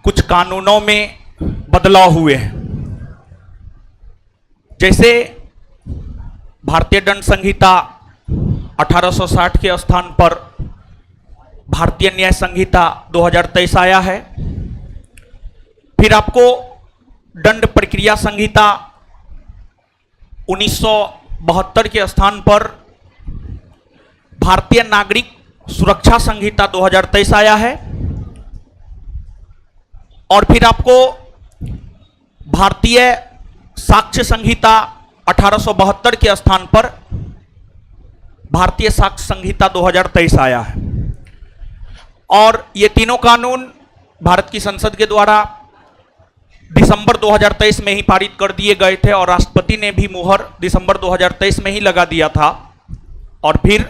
कुछ कानूनों में बदलाव हुए हैं। जैसे भारतीय दंड संहिता 1860 के स्थान पर भारतीय न्याय संहिता 2023 आया है। फिर आपको दंड प्रक्रिया संहिता 1972 के स्थान पर भारतीय नागरिक सुरक्षा संहिता 2023 आया है। और फिर आपको भारतीय साक्ष्य संहिता 1872 के स्थान पर भारतीय साक्ष्य संहिता 2023 आया है। और ये तीनों कानून भारत की संसद के द्वारा दिसंबर 2023 में ही पारित कर दिए गए थे और राष्ट्रपति ने भी मुहर दिसंबर 2023 में ही लगा दिया था। और फिर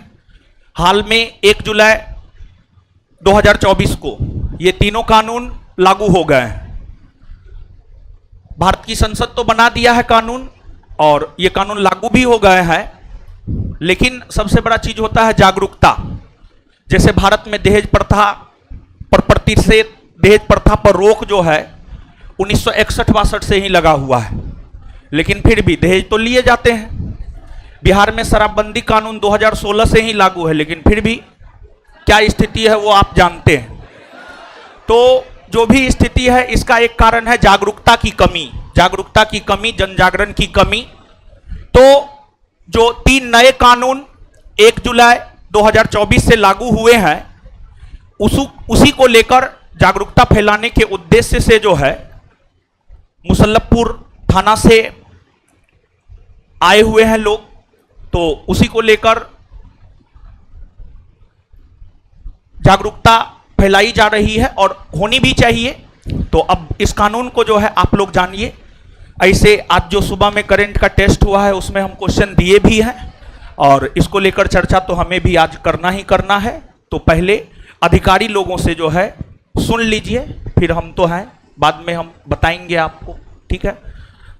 हाल में 1 जुलाई 2024 को ये तीनों कानून लागू हो गए हैं। भारत की संसद तो बना दिया है कानून और ये कानून लागू भी हो गए हैं, लेकिन सबसे बड़ा चीज होता है जागरूकता। जैसे भारत में दहेज प्रथा पर प्रतिषेध, दहेज प्रथा पर रोक जो है 1961-62 से ही लगा हुआ है, लेकिन फिर भी दहेज तो लिए जाते हैं। बिहार में शराबबंदी कानून 2016 से ही लागू है, लेकिन फिर भी क्या स्थिति है वो आप जानते हैं। तो जो भी स्थिति है इसका एक कारण है जागरूकता की कमी, जन जागरण की कमी। तो जो 3 नए कानून 1 जुलाई 2024 से लागू हुए हैं उसी को लेकर जागरूकता फैलाने के उद्देश्य से जो है मुसल्लफपुर थाना से आए हुए हैं लोग, तो उसी को लेकर जागरूकता फैलाई जा रही है और होनी भी चाहिए। तो अब इस कानून को जो है आप लोग जानिए। ऐसे आज जो सुबह में करंट का टेस्ट हुआ है उसमें हम क्वेश्चन दिए भी हैं और इसको लेकर चर्चा तो हमें भी आज करना ही करना है। तो पहले अधिकारी लोगों से जो है सुन लीजिए, फिर हम तो हैं, बाद में हम बताएंगे आपको, ठीक है।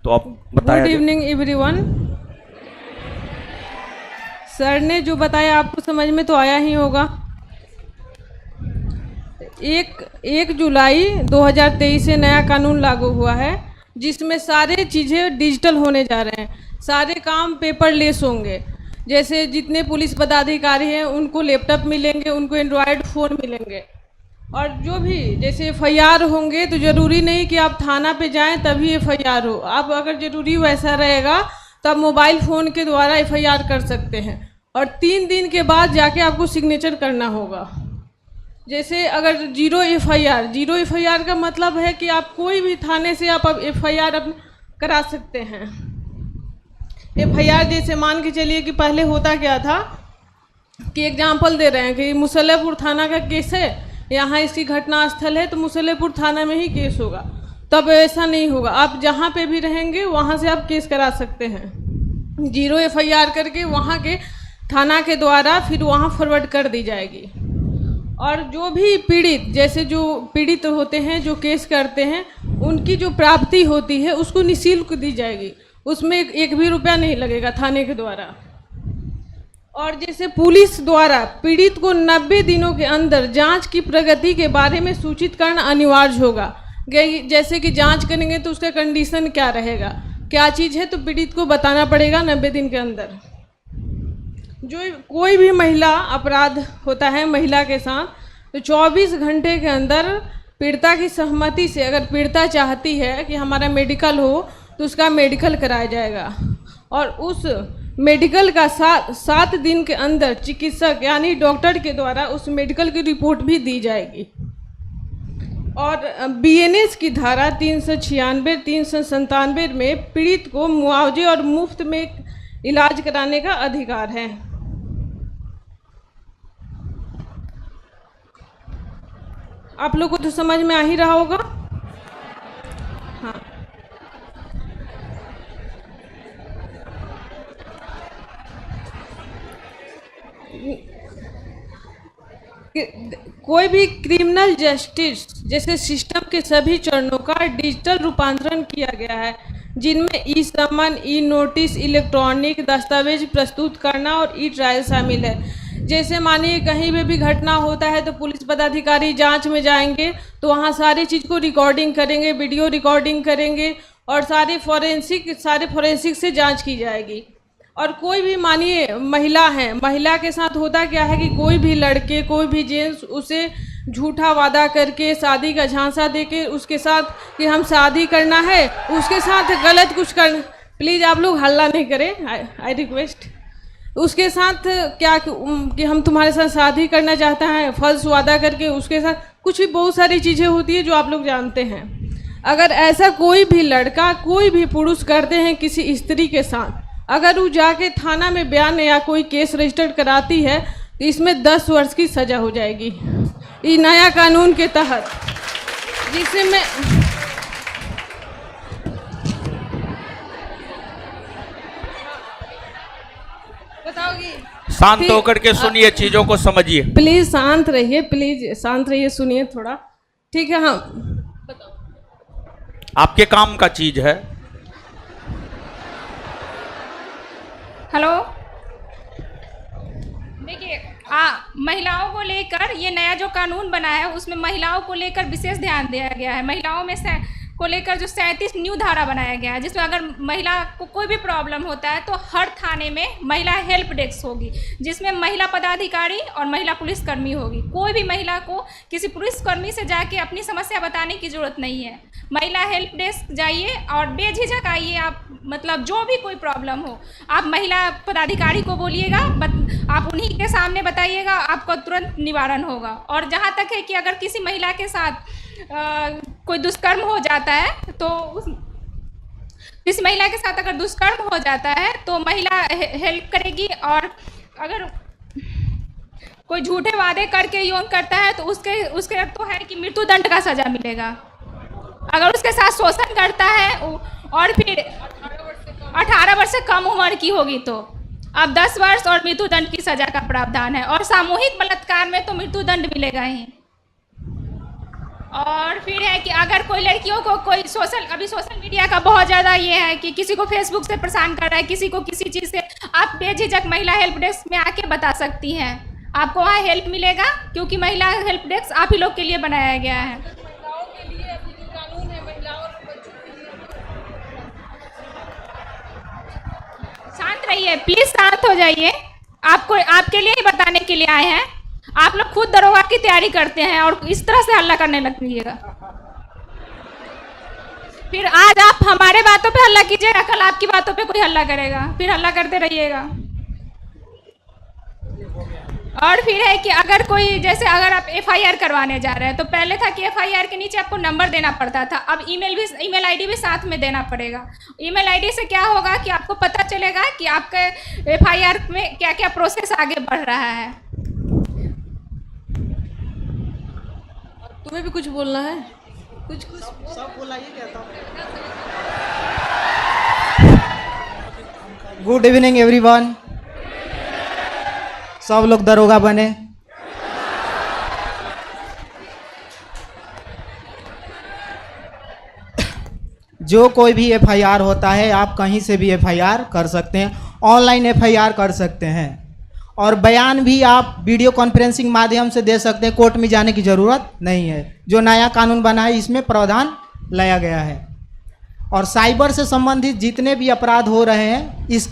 तो अब बताया। Good evening everyone. सर ने जो बताया आपको समझ में तो आया ही होगा। 1 जुलाई 2023 से नया कानून लागू हुआ है जिसमें सारे चीज़ें डिजिटल होने जा रहे हैं, सारे काम पेपरलेस होंगे। जैसे जितने पुलिस पदाधिकारी हैं उनको लैपटॉप मिलेंगे, उनको एंड्रॉयड फ़ोन मिलेंगे। और जो भी जैसे एफआईआर होंगे तो ज़रूरी नहीं कि आप थाना पे जाएं तभी एफआईआर हो। आप अगर ज़रूरी वैसा रहेगा तो आप मोबाइल फ़ोन के द्वारा एफआईआर कर सकते हैं और 3 दिन के बाद जाके आपको सिग्नेचर करना होगा। जैसे अगर जीरो एफआईआर का मतलब है कि आप कोई भी थाने से आप एफआईआर करा सकते हैं। एफआईआर जैसे मान के चलिए कि पहले होता क्या था कि एग्जाम्पल दे रहे हैं कि मुसल्लफपुर थाना का केस है, यहाँ इसकी घटना स्थल है तो मुसल्लफपुर थाना में ही केस होगा। तब ऐसा नहीं होगा, आप जहाँ पे भी रहेंगे वहाँ से आप केस करा सकते हैं। जीरो एफआईआर करके वहाँ के थाना के द्वारा फिर वहाँ फॉरवर्ड कर दी जाएगी। और जो भी पीड़ित, जैसे जो पीड़ित होते हैं जो केस करते हैं, उनकी जो प्राप्ति होती है उसको निःशुल्क दी जाएगी, उसमें 1 भी रुपया नहीं लगेगा थाने के द्वारा। और जैसे पुलिस द्वारा पीड़ित को 90 दिनों के अंदर जांच की प्रगति के बारे में सूचित करना अनिवार्य होगा। जैसे कि जांच करेंगे तो उसका कंडीशन क्या रहेगा, क्या चीज़ है, तो पीड़ित को बताना पड़ेगा 90 दिन के अंदर। जो कोई भी महिला अपराध होता है महिला के साथ, तो 24 घंटे के अंदर पीड़िता की सहमति से, अगर पीड़िता चाहती है कि हमारा मेडिकल हो तो उसका मेडिकल कराया जाएगा। और उस मेडिकल का 7 दिन के अंदर चिकित्सक यानी डॉक्टर के द्वारा उस मेडिकल की रिपोर्ट भी दी जाएगी। और बीएनएस की धारा 396, 397 में पीड़ित को मुआवजे और मुफ्त में इलाज कराने का अधिकार है। आप लोग को तो समझ में आ ही रहा होगा। हाँ, कोई भी क्रिमिनल जस्टिस जैसे सिस्टम के सभी चरणों का डिजिटल रूपांतरण किया गया है, जिनमें ई समन, ई नोटिस, इलेक्ट्रॉनिक दस्तावेज प्रस्तुत करना और ई ट्रायल शामिल है। जैसे मानिए कहीं पे भी घटना होता है तो पुलिस पदाधिकारी जांच में जाएंगे तो वहाँ सारी चीज़ को रिकॉर्डिंग करेंगे, वीडियो रिकॉर्डिंग करेंगे और सारे फोरेंसिक से जांच की जाएगी। और कोई भी मानिए महिला है, महिला के साथ होता क्या है कि कोई भी लड़के, कोई भी जेंट्स उसे झूठा वादा करके, शादी का झांसा देके उसके साथ कि हम शादी करना है, उसके साथ गलत कुछ कर, प्लीज़ आप लोग हल्ला नहीं करें, आई रिक्वेस्ट। उसके साथ क्या कि हम तुम्हारे साथ शादी करना चाहते हैं, फर्ज वादा करके उसके साथ कुछ भी बहुत सारी चीज़ें होती है जो आप लोग जानते हैं। अगर ऐसा कोई भी लड़का, कोई भी पुरुष करते हैं किसी स्त्री के साथ, अगर वो जाके थाना में बयान या कोई केस रजिस्टर कराती है तो इसमें 10 वर्ष की सज़ा हो जाएगी, ये नया कानून के तहत, जिससे मैं बताओगी। शांत होकर के सुनिए, चीजों को समझिए। प्लीज शांत रहिए, प्लीज शांत रहिए, सुनिए थोड़ा, ठीक है। हाँ आपके काम का चीज है। हेलो, देखिए महिलाओं को लेकर ये नया जो कानून बना है उसमें महिलाओं को लेकर विशेष ध्यान दिया गया है। महिलाओं में से को लेकर जो 37 न्यू धारा बनाया गया है, जिसमें अगर महिला को कोई भी प्रॉब्लम होता है तो हर थाने में महिला हेल्प डेस्क होगी, जिसमें महिला पदाधिकारी और महिला पुलिसकर्मी होगी। कोई भी महिला को किसी पुलिसकर्मी से जाके अपनी समस्या बताने की ज़रूरत नहीं है। महिला हेल्प डेस्क जाइए और बेझिझक आइए। आप मतलब जो भी कोई प्रॉब्लम हो आप महिला पदाधिकारी को बोलिएगा, आप उन्हीं के सामने बताइएगा, आपको तुरंत निवारण होगा। और जहाँ तक है कि अगर किसी महिला के साथ कोई दुष्कर्म हो जाता है तो किसी महिला के साथ अगर दुष्कर्म हो जाता है तो महिला हेल्प करेगी। और अगर कोई झूठे वादे करके यौन करता है तो उसके तो है कि मृत्यु दंड का सजा मिलेगा। अगर उसके साथ शोषण करता है और फिर 18 वर्ष से कम उम्र की होगी तो अब 10 वर्ष और मृत्यु दंड की सजा का प्रावधान है। और सामूहिक बलात्कार में तो मृत्यु दंड मिलेगा ही। और फिर है कि अगर कोई लड़कियों को कोई अभी सोशल मीडिया का बहुत ज़्यादा ये है कि किसी को फेसबुक से परेशान कर रहा है, किसी को किसी चीज़ से, आप बेझिझक महिला हेल्प डेस्क में आके बता सकती हैं, आपको वहाँ हेल्प मिलेगा, क्योंकि महिला हेल्प डेस्क आप ही लोग के लिए बनाया गया है। महिलाओं के लिए अभी जो कानून है, महिलाओं और बच्चों के लिए। शांत रहिए प्लीज़, शांत हो जाइए। आपके लिए ही बताने के लिए आए हैं। आप लोग खुद दरोगा की तैयारी करते हैं और इस तरह से हल्ला करने लगिएगा। फिर आज आप हमारे बातों पे हल्ला कीजिएगा, कल आपकी बातों पे कोई हल्ला करेगा, फिर हल्ला करते रहिएगा। और फिर है कि अगर कोई, जैसे अगर आप FIR करवाने जा रहे हैं तो पहले था कि FIR के नीचे आपको नंबर देना पड़ता था, अब ईमेल ID भी साथ में देना पड़ेगा। ईमेल ID से क्या होगा कि आपको पता चलेगा कि आपके FIR में क्या क्या प्रोसेस आगे बढ़ रहा है। तुम्हें भी कुछ बोलना है? कुछ सब बोलाइए क्या था। Good evening everyone. सब लोग दरोगा बने। जो कोई भी FIR होता है आप कहीं से भी FIR कर सकते हैं, ऑनलाइन FIR कर सकते हैं, और बयान भी आप वीडियो कॉन्फ्रेंसिंग माध्यम से दे सकते हैं। कोर्ट में जाने की ज़रूरत नहीं है। जो नया कानून बना है इसमें प्रावधान लाया गया है। और साइबर से संबंधित जितने भी अपराध हो रहे हैं इस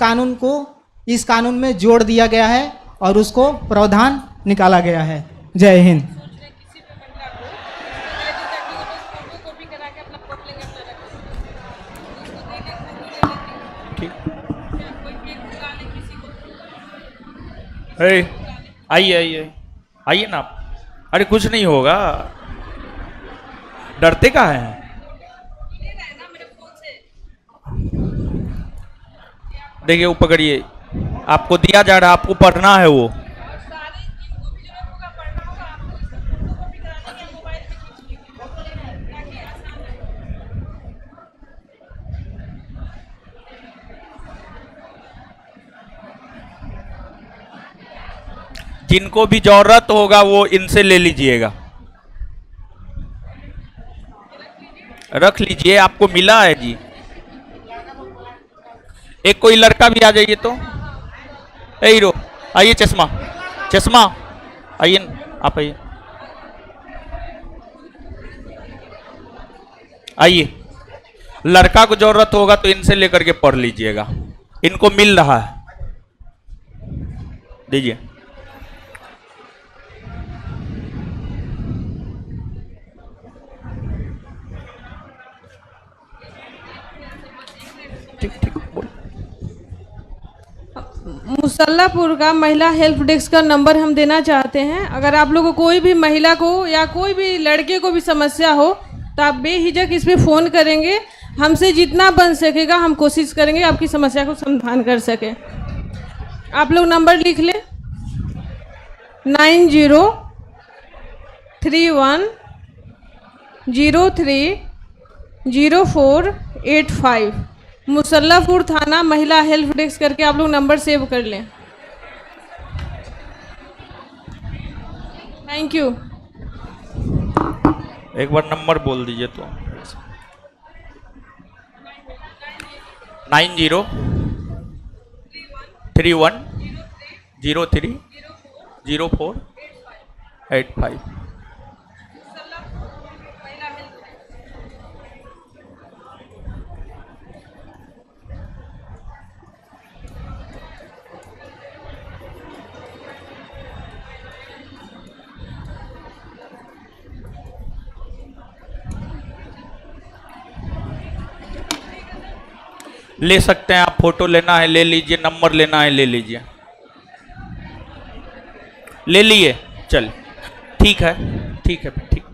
कानून में जोड़ दिया गया है और उसको प्रावधान निकाला गया है। जय हिंद। आइए ना आप। अरे कुछ नहीं होगा, डरते का है। देखिए वो पकड़िए, आपको दिया जा रहा है, आपको पढ़ना है वो। जिनको भी जरूरत होगा वो इनसे ले लीजिएगा, रख लीजिए, आपको मिला है जी। एक कोई लड़का भी आ जाइए तो। हीरो आइए, चश्मा चश्मा आइए न, आप आइए आइए। लड़का को जरूरत होगा तो इनसे लेकर के पढ़ लीजिएगा, इनको मिल रहा है, दीजिए। ठीक ठीक बोल। मुसल्लापुर का महिला हेल्प डेस्क का नंबर हम देना चाहते हैं। अगर आप लोगों को कोई भी महिला को या कोई भी लड़के को भी समस्या हो तो आप बेहिचक इस पे फ़ोन करेंगे। हमसे जितना बन सकेगा हम कोशिश करेंगे आपकी समस्या को समाधान कर सके। आप लोग नंबर लिख लें 9031030485 मुसल्लापुर थाना महिला हेल्प डेस्क करके आप लोग नंबर सेव कर लें। Thank you. एक बार नंबर बोल दीजिए तो। 9031030485 ले सकते हैं आप, फोटो लेना है ले लीजिए, नंबर लेना है ले लीजिए, ले लिए। चल ठीक है ठीक है ठीक।